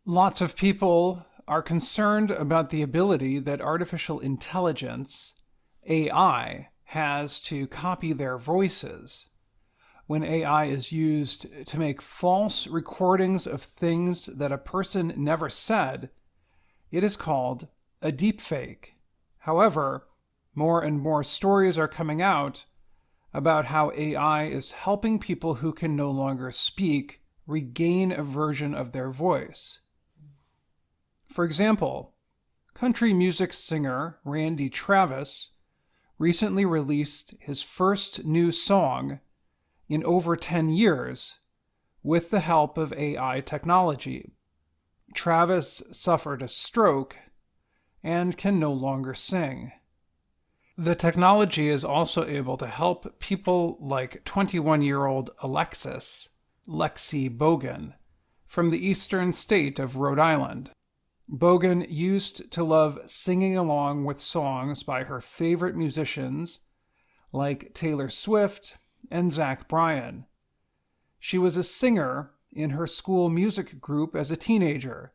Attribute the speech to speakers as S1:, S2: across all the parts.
S1: Lots of people are concerned about the ability that artificial intelligence, AI, has to copy their voices. When AI is used to make false recordings of things that a person never said, it is called a deepfake. However, more and more stories are coming out about how AI is helping people who can no longer speak regain a version of their voice. For example, country music singer Randy Travis recently released his first new song in over 10 years with the help of AI technology. Travis suffered a stroke and can no longer sing. The technology is also able to help people like 21-year-old Lexi Bogan from the eastern state of Rhode Island. Bogan used to love singing along with songs by her favorite musicians like Taylor Swift and Zach Bryan. She was a singer in her school music group as a teenager.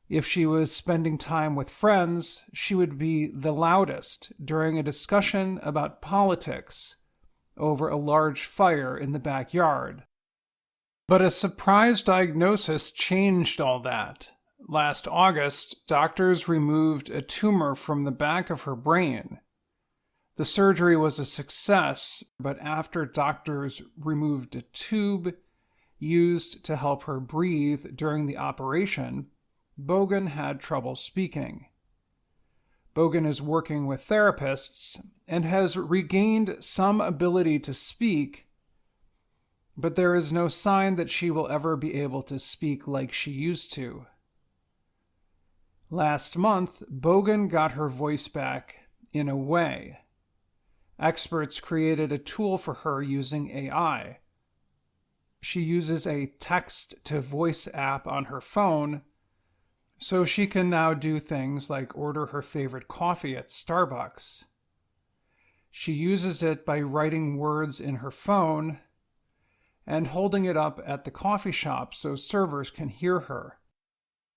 S1: If she was spending time with friends, she would be the loudest during a discussion about politics over a large fire in the backyard. But a surprise diagnosis changed all that. Last August, doctors removed a tumor from the back of her brain. The surgery was a success, but after doctors removed a tube used to help her breathe during the operation, Bogan had trouble speaking. Bogan is working with therapists and has regained some ability to speak, but there is no sign that she will ever be able to speak like she used to. Last month, Bogan got her voice back in a way. Experts created a tool for her using AI. She uses a text-to-voice app on her phone, so she can now do things like order her favorite coffee at Starbucks. She uses it by writing words in her phone and holding it up at the coffee shop so servers can hear her.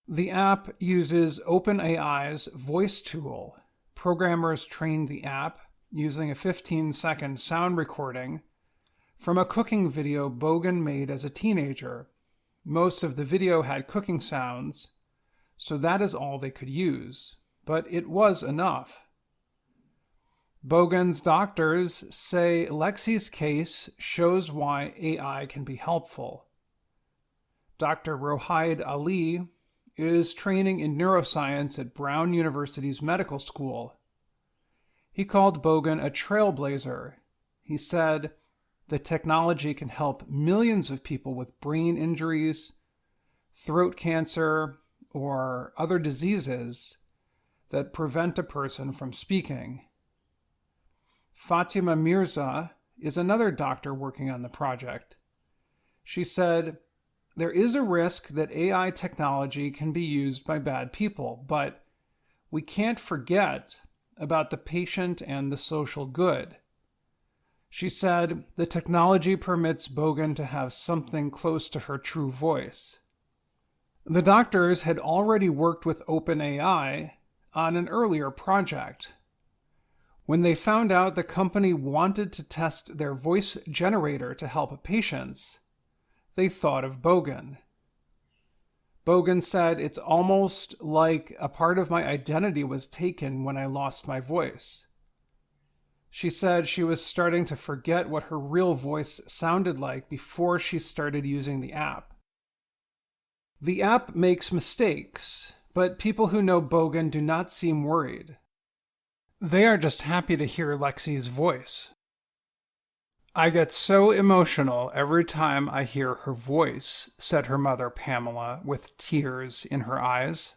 S1: The app uses OpenAI's voice tool. Programmers trained the app using a 15-second sound recording from a cooking video Bogan made as a teenager. Most of the video had cooking sounds, so that is all they could use, but it was enough. Bogan's doctors say Lexi's case shows why AI can be helpful. Dr. Rohaid Ali is training in neuroscience at Brown University's medical school. He called Bogan a trailblazer. He said, "The technology can help millions of people with brain injuries, throat cancer, or other diseases that prevent a person from speaking." Fatima Mirza is another doctor working on the project. She said, "There is a risk that AI technology can be used by bad people, but we can't forget about the patient and the social good." She said the technology permits Bogan to have something close to her true voice. The doctors had already worked with OpenAI on an earlier project. When they found out the company wanted to test their voice generator to help patients, they thought of Bogan. Bogan said, "It's almost like a part of my identity was taken when I lost my voice." She said she was starting to forget what her real voice sounded like before she started using the app. The app makes mistakes, but people who know Bogan do not seem worried. They are just happy to hear Lexi's voice. "I get so emotional every time I hear her voice," said her mother Pamela with tears in her eyes.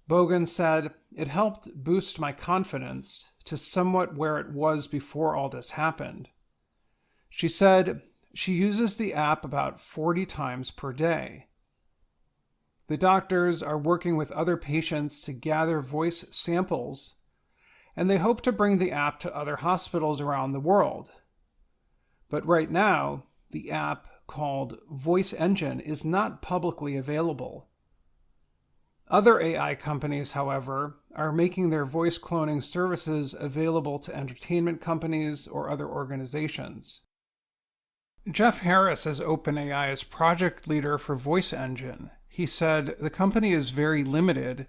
S1: Bogan said, "It helped boost my confidence to somewhat where it was before all this happened." She said she uses the app about 40 times per day. The doctors are working with other patients to gather voice samples, and they hope to bring the app to other hospitals around the world. But right now, the app called Voice Engine is not publicly available. Other AI companies, however, are making their voice cloning services available to entertainment companies or other organizations. Jeff Harris is OpenAI's project leader for Voice Engine. He said the company is very limited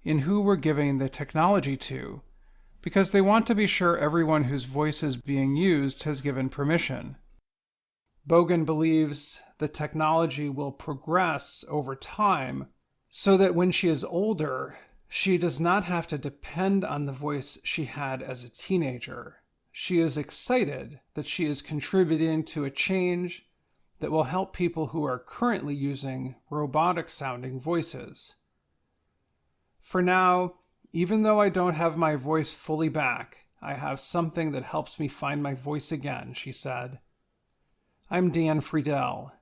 S1: in who we're giving the technology to, because they want to be sure everyone whose voice is being used has given permission. Bogan believes the technology will progress over time so that when she is older, she does not have to depend on the voice she had as a teenager. She is excited that she is contributing to a change that will help people who are currently using robotic-sounding voices. For now, even though I don't have my voice fully back, I have something that helps me find my voice again, she said. I'm Dan Friedel,